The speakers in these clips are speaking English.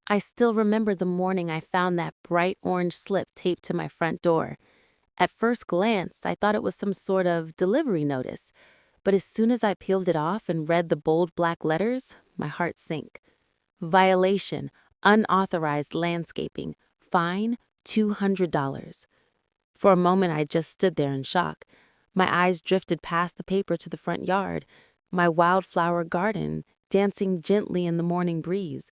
I still remember the morning I found that bright orange slip taped to my front door. At first glance, I thought it was some sort of delivery notice, but as soon as I peeled it off and read the bold black letters, my heart sank. Violation, unauthorized landscaping, fine, $200. For a moment, I just stood there in shock. My eyes drifted past the paper to the front yard, my wildflower garden dancing gently in the morning breeze.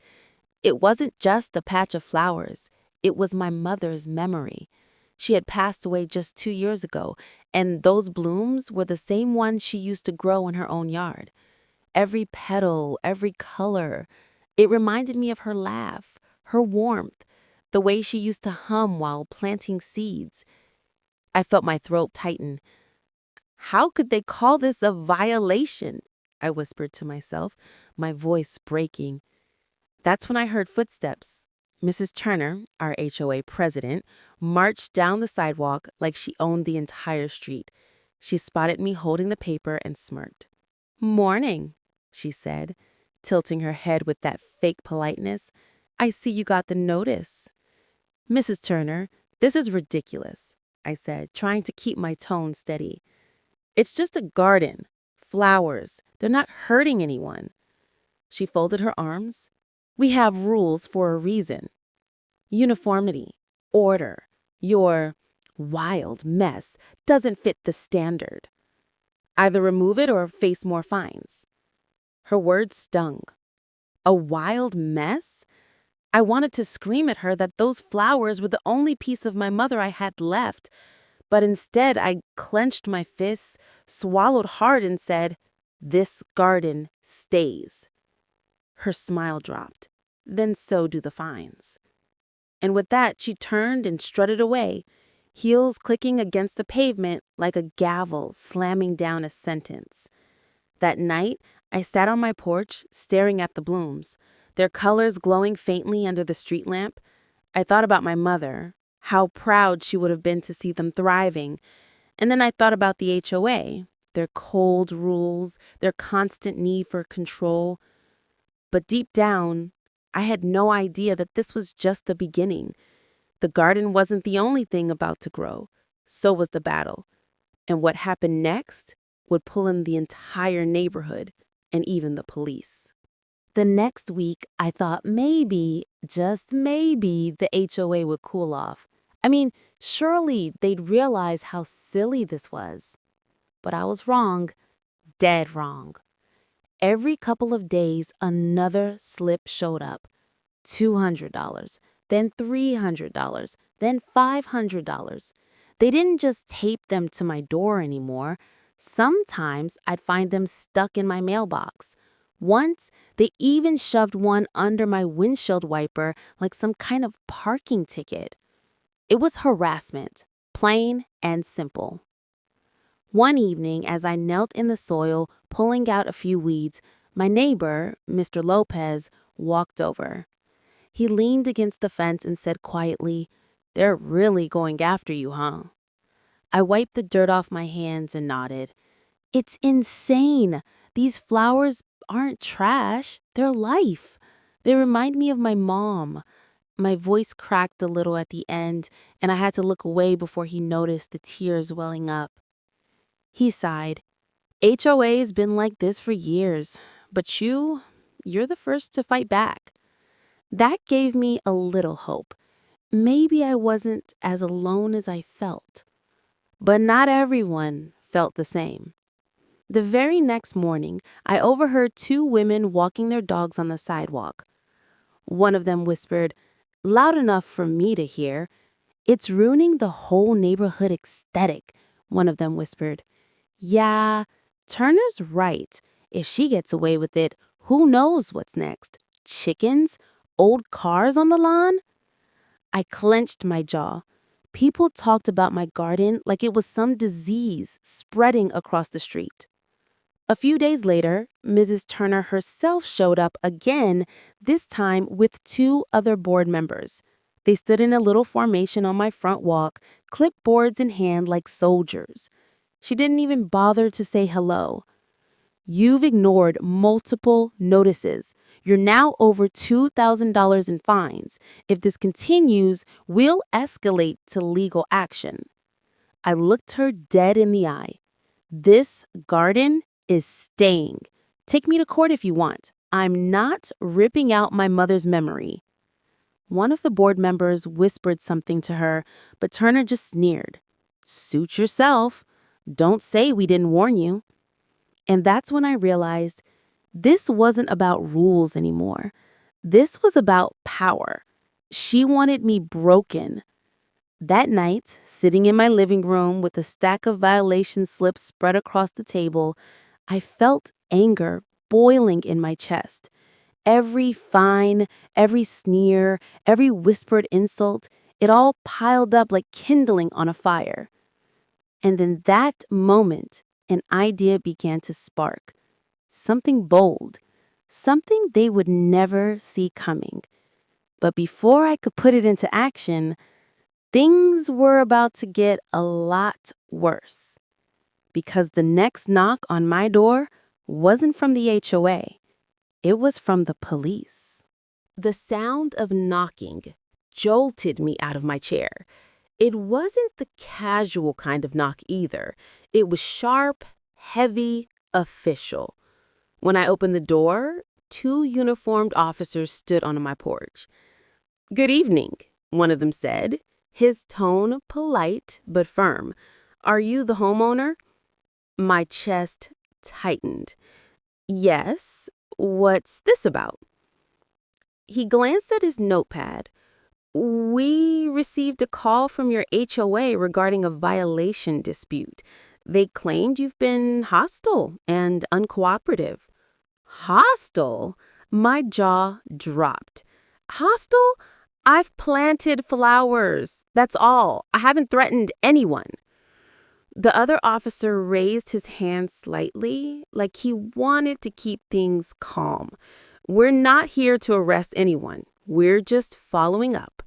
It wasn't just a patch of flowers, it was my mother's memory. She had passed away just 2 years ago, and those blooms were the same ones she used to grow in her own yard. Every petal, every color, it reminded me of her laugh, her warmth, the way she used to hum while planting seeds. I felt my throat tighten. How could they call this a violation? I whispered to myself, my voice breaking. That's when I heard footsteps. Mrs. Turner, our HOA president, marched down the sidewalk like she owned the entire street. She spotted me holding the paper and smirked. "Morning," she said, tilting her head with that fake politeness. "I see you got the notice." "Mrs. Turner, this is ridiculous," I said, trying to keep my tone steady. "It's just a garden. Flowers. They're not hurting anyone." She folded her arms. "We have rules for a reason. Uniformity, order. Your wild mess doesn't fit the standard. Either remove it or face more fines." Her words stung. A wild mess? I wanted to scream at her that those flowers were the only piece of my mother I had left, but instead I clenched my fists, swallowed hard, and said, "This garden stays." Her smile dropped. "Then so do the fines." And with that, she turned and strutted away, heels clicking against the pavement like a gavel slamming down a sentence. That night, I sat on my porch, staring at the blooms, their colors glowing faintly under the street lamp. I thought about my mother, how proud she would have been to see them thriving. And then I thought about the HOA, their cold rules, their constant need for control. But deep down, I had no idea that this was just the beginning. The garden wasn't the only thing about to grow. So was the battle. And what happened next would pull in the entire neighborhood and even the police. The next week, I thought maybe, just maybe, the HOA would cool off. I mean, surely they'd realize how silly this was. But I was wrong, dead wrong. Every couple of days, another slip showed up. $200, then $300, then $500. They didn't just tape them to my door anymore. Sometimes I'd find them stuck in my mailbox. Once, they even shoved one under my windshield wiper like some kind of parking ticket. It was harassment, plain and simple. One evening, as I knelt in the soil, pulling out a few weeds, my neighbor, Mr. Lopez, walked over. He leaned against the fence and said quietly, "They're really going after you, huh?" I wiped the dirt off my hands and nodded. It's insane. These flowers aren't trash. They're life. They remind me of my mom. My voice cracked a little at the end, and I had to look away before he noticed the tears welling up. He sighed. "HOA's been like this for years, but you're the first to fight back." That gave me a little hope. Maybe I wasn't as alone as I felt. But not everyone felt the same. The very next morning, I overheard two women walking their dogs on the sidewalk. One of them whispered, loud enough for me to hear, "It's ruining the whole neighborhood aesthetic," one of them whispered. "Yeah, Turner's right. If she gets away with it, who knows what's next? Chickens? Old cars on the lawn?" I clenched my jaw. People talked about my garden like it was some disease spreading across the street. A few days later, Mrs. Turner herself showed up again, this time with two other board members. They stood in a little formation on my front walk, clipboards in hand like soldiers. She didn't even bother to say hello. You've ignored multiple notices. You're now over $2,000 in fines. If this continues, we'll escalate to legal action." I looked her dead in the eye. "This garden is staying. Take me to court if you want. I'm not ripping out my mother's memory." One of the board members whispered something to her, but Turner just sneered. "Suit yourself. Don't say we didn't warn you." And that's when I realized this wasn't about rules anymore. This was about power. She wanted me broken. That night, sitting in my living room with a stack of violation slips spread across the table, I felt anger boiling in my chest. Every fine, every sneer, every whispered insult, it all piled up like kindling on a fire. And in that moment, an idea began to spark. Something bold, something they would never see coming. But before I could put it into action, things were about to get a lot worse. Because the next knock on my door wasn't from the HOA. It was from the police. The sound of knocking jolted me out of my chair. It wasn't the casual kind of knock either. It was sharp, heavy, official. When I opened the door, 2 uniformed officers stood on my porch. "Good evening," one of them said, his tone polite but firm. "Are you the homeowner?" My chest tightened. "Yes. What's this about?" He glanced at his notepad. "We received a call from your HOA regarding a violation dispute. They claimed you've been hostile and uncooperative." Hostile? My jaw dropped. Hostile? I've planted flowers. That's all. I haven't threatened anyone. The other officer raised his hand slightly, like he wanted to keep things calm. "We're not here to arrest anyone. We're just following up."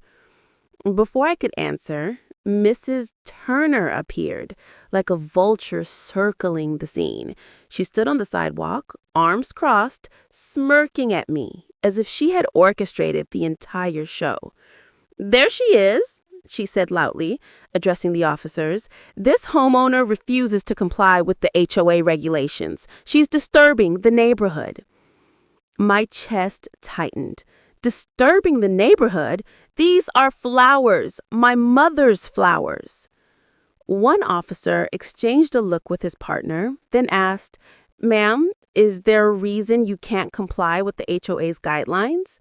Before I could answer, Mrs. Turner appeared, like a vulture circling the scene. She stood on the sidewalk, arms crossed, smirking at me, as if she had orchestrated the entire show. "There she is," she said loudly, addressing the officers. "This homeowner refuses to comply with the HOA regulations. She's disturbing the neighborhood." My chest tightened. Disturbing the neighborhood? These are flowers, my mother's flowers. One officer exchanged a look with his partner, then asked, "Ma'am, is there a reason you can't comply with the HOA's guidelines?"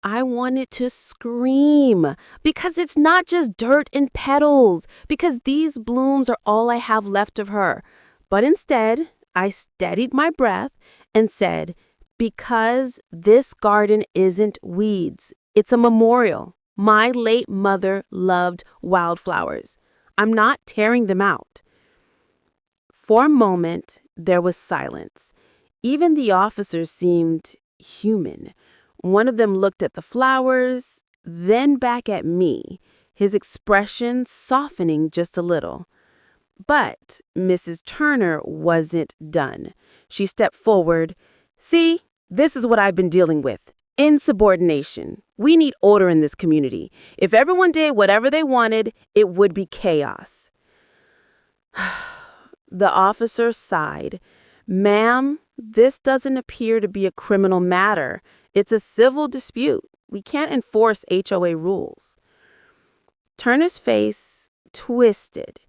I wanted to scream, because it's not just dirt and petals, because these blooms are all I have left of her. But instead, I steadied my breath and said, "Because this garden isn't weeds. It's a memorial. My late mother loved wildflowers. I'm not tearing them out." For a moment, there was silence. Even the officers seemed human. One of them looked at the flowers, then back at me, his expression softening just a little. But Mrs. Turner wasn't done. She stepped forward. "See, this is what I've been dealing with. Insubordination. We need order in this community. If everyone did whatever they wanted, it would be chaos." The officer sighed. "Ma'am, this doesn't appear to be a criminal matter. It's a civil dispute. We can't enforce HOA rules." Turner's face twisted,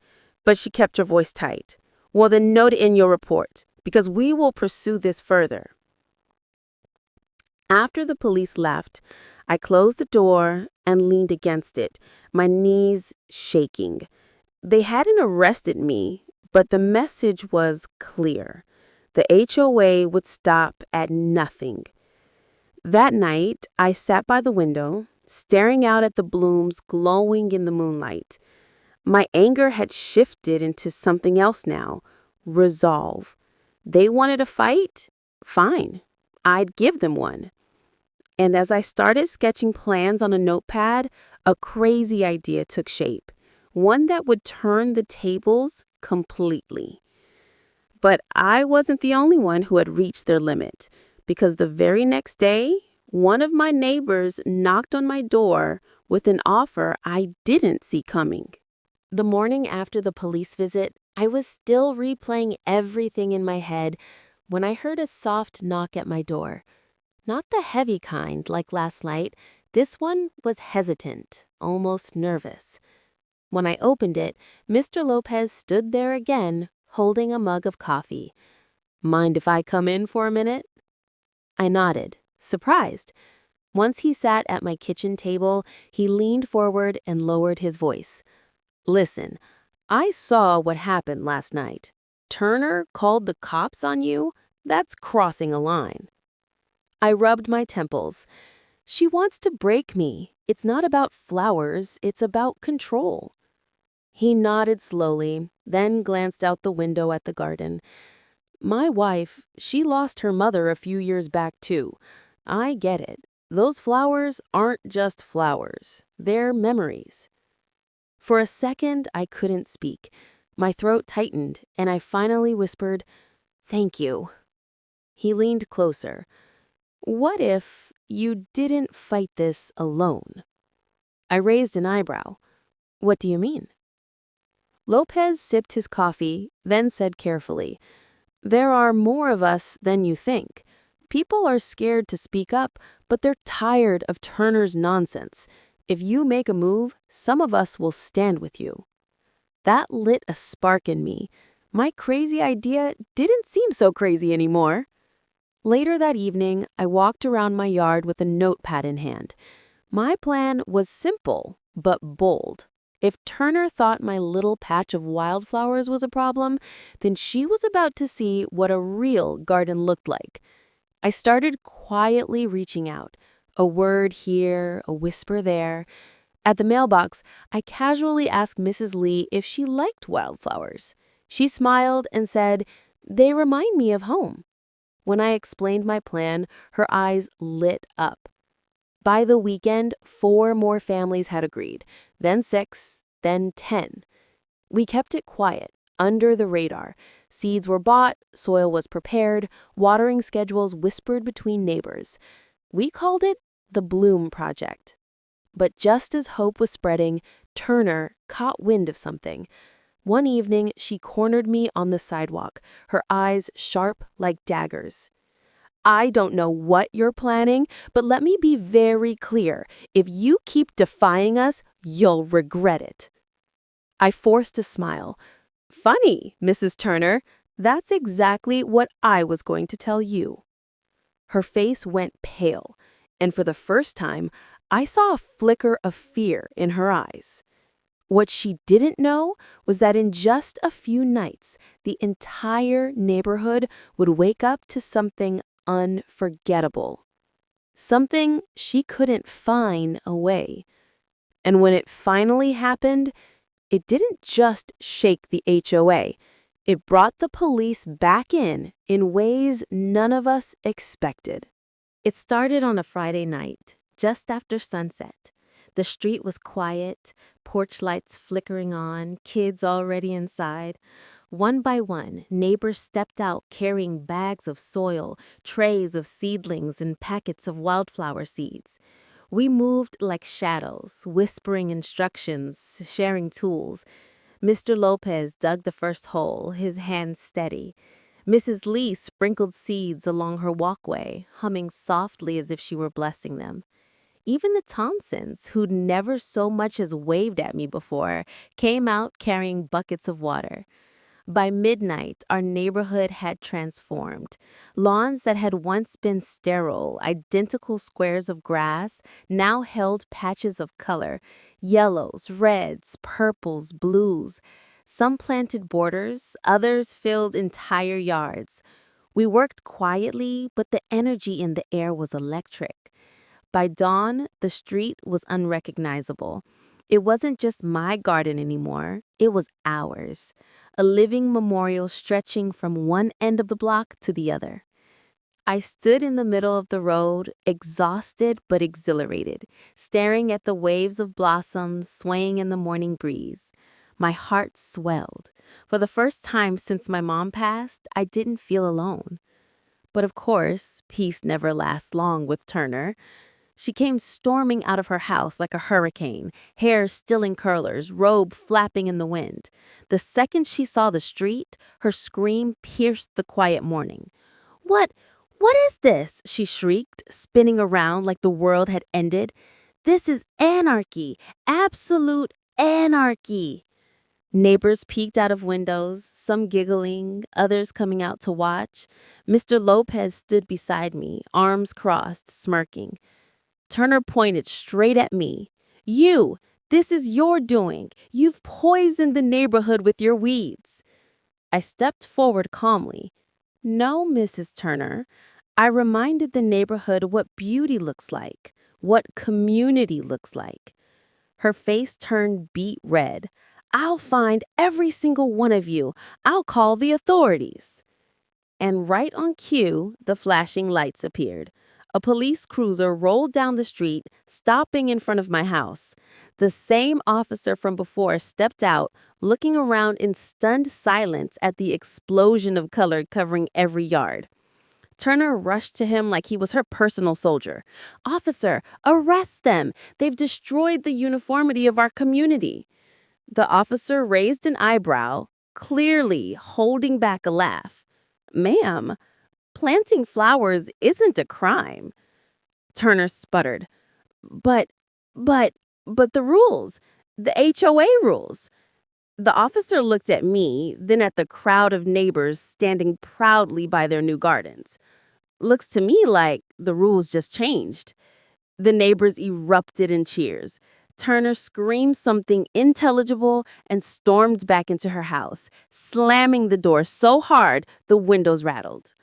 but she kept her voice tight. "Well, then note it in your report, because we will pursue this further." After the police left, I closed the door and leaned against it, my knees shaking. They hadn't arrested me, but the message was clear. The HOA would stop at nothing. That night, I sat by the window, staring out at the blooms glowing in the moonlight. My anger had shifted into something else now, resolve. They wanted a fight? Fine, I'd give them one. And as I started sketching plans on a notepad, a crazy idea took shape, one that would turn the tables completely. But I wasn't the only one who had reached their limit, because the very next day, one of my neighbors knocked on my door with an offer I didn't see coming. The morning after the police visit, I was still replaying everything in my head when I heard a soft knock at my door. Not the heavy kind like last night. This one was hesitant, almost nervous. When I opened it, Mr. Lopez stood there again, holding a mug of coffee. "Mind if I come in for a minute?" I nodded, surprised. Once he sat at my kitchen table, he leaned forward and lowered his voice. "Listen, I saw what happened last night. Turner called the cops on you? That's crossing a line." I rubbed my temples. She wants to break me. It's not about flowers, it's about control. He nodded slowly, then glanced out the window at the garden. "My wife, she lost her mother a few years back too. I get it. Those flowers aren't just flowers. They're memories." For a second, I couldn't speak. My throat tightened, and I finally whispered, "Thank you." He leaned closer. "What if you didn't fight this alone?" I raised an eyebrow. "What do you mean?" Lopez sipped his coffee, then said carefully, "There are more of us than you think. People are scared to speak up, but they're tired of Turner's nonsense. If you make a move, some of us will stand with you." That lit a spark in me. My crazy idea didn't seem so crazy anymore. Later that evening, I walked around my yard with a notepad in hand. My plan was simple, but bold. If Turner thought my little patch of wildflowers was a problem, then she was about to see what a real garden looked like. I started quietly reaching out, a word here, a whisper there. At the mailbox, I casually asked Mrs. Lee if she liked wildflowers. She smiled and said, "They remind me of home." When I explained my plan, her eyes lit up. By the weekend, 4 more families had agreed, then 6, then 10. We kept it quiet, under the radar. Seeds were bought, soil was prepared, watering schedules whispered between neighbors. We called it the Bloom Project. But just as hope was spreading, Turner caught wind of something. One evening, she cornered me on the sidewalk, her eyes sharp like daggers. "I don't know what you're planning, but let me be very clear. If you keep defying us, you'll regret it." I forced a smile. "Funny, Mrs. Turner. That's exactly what I was going to tell you." Her face went pale, and for the first time, I saw a flicker of fear in her eyes. What she didn't know was that in just a few nights, the entire neighborhood would wake up to something unforgettable. Something she couldn't fine away. And when it finally happened, it didn't just shake the HOA. It brought the police back in ways none of us expected. It started on a Friday night, just after sunset. The street was quiet, porch lights flickering on, kids already inside. One by one, neighbors stepped out carrying bags of soil, trays of seedlings, and packets of wildflower seeds. We moved like shadows, whispering instructions, sharing tools. Mr. Lopez dug the first hole, his hands steady. Mrs. Lee sprinkled seeds along her walkway, humming softly as if she were blessing them. Even the Thompsons, who'd never so much as waved at me before, came out carrying buckets of water. By midnight, our neighborhood had transformed. Lawns that had once been sterile, identical squares of grass, now held patches of color, yellows, reds, purples, blues. Some planted borders, others filled entire yards. We worked quietly, but the energy in the air was electric. By dawn, the street was unrecognizable. It wasn't just my garden anymore, it was ours. A living memorial stretching from one end of the block to the other. I stood in the middle of the road, exhausted but exhilarated, staring at the waves of blossoms swaying in the morning breeze. My heart swelled. For the first time since my mom passed, I didn't feel alone. But of course, peace never lasts long with Turner. She came storming out of her house like a hurricane, hair still in curlers, robe flapping in the wind. The second she saw the street, her scream pierced the quiet morning. What? What is this? She shrieked, spinning around like the world had ended. This is anarchy, absolute anarchy. Neighbors peeked out of windows, some giggling, others coming out to watch. Mr. Lopez stood beside me, arms crossed, smirking. Turner pointed straight at me. You! This is your doing. You've poisoned the neighborhood with your weeds. I stepped forward calmly. No, Mrs. Turner. I reminded the neighborhood what beauty looks like, what community looks like. Her face turned beet red. I'll find every single one of you. I'll call the authorities. And right on cue, the flashing lights appeared. A police cruiser rolled down the street, stopping in front of my house. The same officer from before stepped out, looking around in stunned silence at the explosion of color covering every yard. Turner rushed to him like he was her personal soldier. Officer, arrest them! They've destroyed the uniformity of our community. The officer raised an eyebrow, clearly holding back a laugh. Ma'am, planting flowers isn't a crime. Turner sputtered. But, but, but the rules, the HOA rules. The officer looked at me, then at the crowd of neighbors standing proudly by their new gardens. Looks to me like the rules just changed. The neighbors erupted in cheers. Turner screamed something intelligible and stormed back into her house, slamming the door so hard the windows rattled.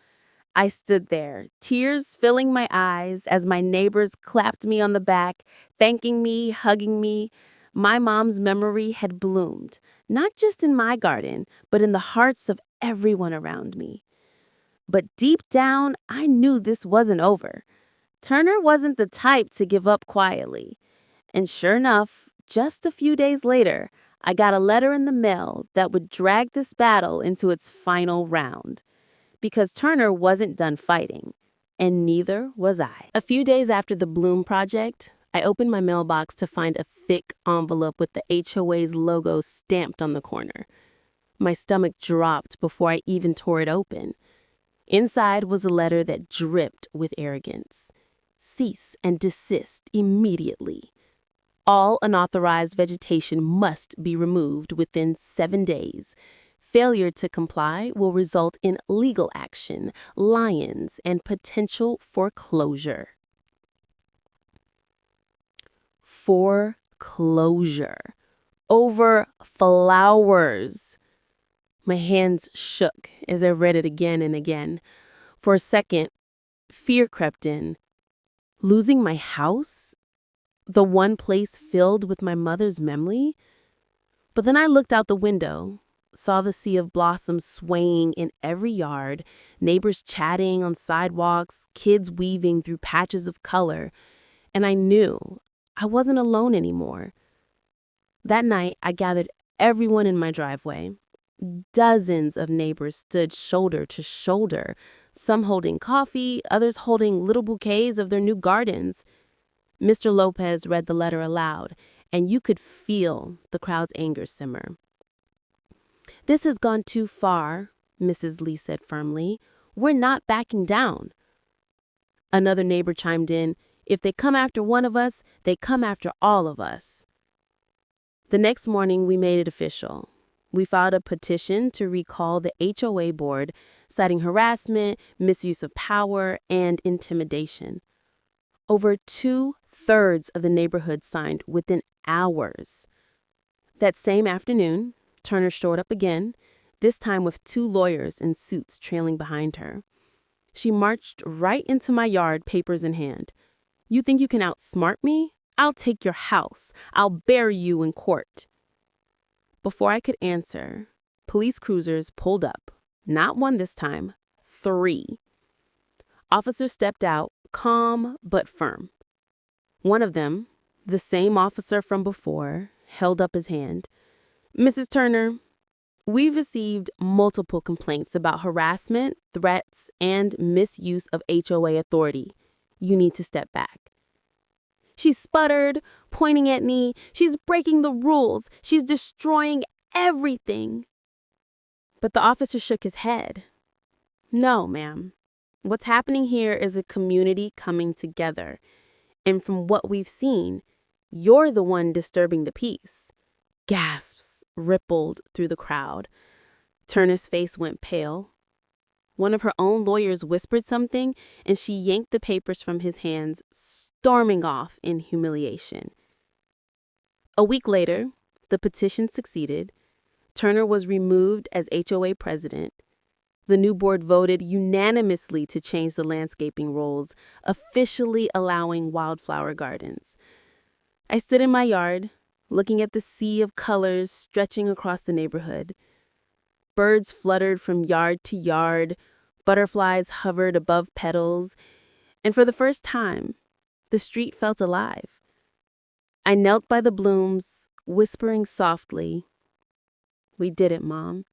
I stood there, tears filling my eyes as my neighbors clapped me on the back, thanking me, hugging me. My mom's memory had bloomed, not just in my garden, but in the hearts of everyone around me. But deep down, I knew this wasn't over. Turner wasn't the type to give up quietly. And sure enough, just a few days later, I got a letter in the mail that would drag this battle into its final round. Because Turner wasn't done fighting, and neither was I. A few days after the Bloom Project, I opened my mailbox to find a thick envelope with the HOA's logo stamped on the corner. My stomach dropped before I even tore it open. Inside was a letter that dripped with arrogance. Cease and desist immediately. All unauthorized vegetation must be removed within 7 days. Failure to comply will result in legal action, liens, and potential foreclosure. Foreclosure. Over flowers. My hands shook as I read it again and again. For a second, fear crept in. Losing my house? The one place filled with my mother's memory? But then I looked out the window, saw the sea of blossoms swaying in every yard, neighbors chatting on sidewalks, kids weaving through patches of color, and I knew I wasn't alone anymore. That night, I gathered everyone in my driveway. Dozens of neighbors stood shoulder to shoulder, some holding coffee, others holding little bouquets of their new gardens. Mr. Lopez read the letter aloud, and you could feel the crowd's anger simmer. This has gone too far, Mrs. Lee said firmly. We're not backing down. Another neighbor chimed in, if they come after one of us, they come after all of us. The next morning, we made it official. We filed a petition to recall the HOA board, citing harassment, misuse of power, and intimidation. Over 2/3 of the neighborhood signed within hours. That same afternoon, Turner showed up again, this time with 2 lawyers in suits trailing behind her. She marched right into my yard, papers in hand. You think you can outsmart me? I'll take your house. I'll bury you in court. Before I could answer, police cruisers pulled up. Not one this time, 3. Officers stepped out, calm but firm. One of them, the same officer from before, held up his hand. Mrs. Turner, we've received multiple complaints about harassment, threats, and misuse of HOA authority. You need to step back. She sputtered, pointing at me. She's breaking the rules. She's destroying everything. But the officer shook his head. No, ma'am. What's happening here is a community coming together. And from what we've seen, you're the one disturbing the peace. Gasps rippled through the crowd. Turner's face went pale. One of her own lawyers whispered something, and she yanked the papers from his hands, storming off in humiliation. A week later, the petition succeeded. Turner was removed as HOA president. The new board voted unanimously to change the landscaping rules, officially allowing wildflower gardens. I stood in my yard, looking at the sea of colors stretching across the neighborhood. Birds fluttered from yard to yard, butterflies hovered above petals, and for the first time, the street felt alive. I knelt by the blooms, whispering softly, "We did it, Mom."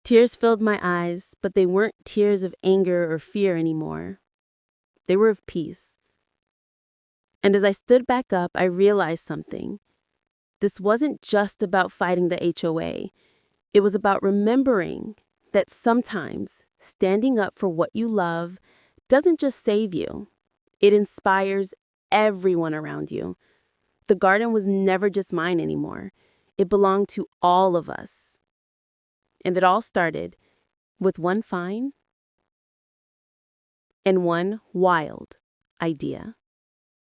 Tears filled my eyes, but they weren't tears of anger or fear anymore. They were of peace. And as I stood back up, I realized something. This wasn't just about fighting the HOA. It was about remembering that sometimes standing up for what you love doesn't just save you. It inspires everyone around you. The garden was never just mine anymore. It belonged to all of us. And it all started with one fine and one wild idea.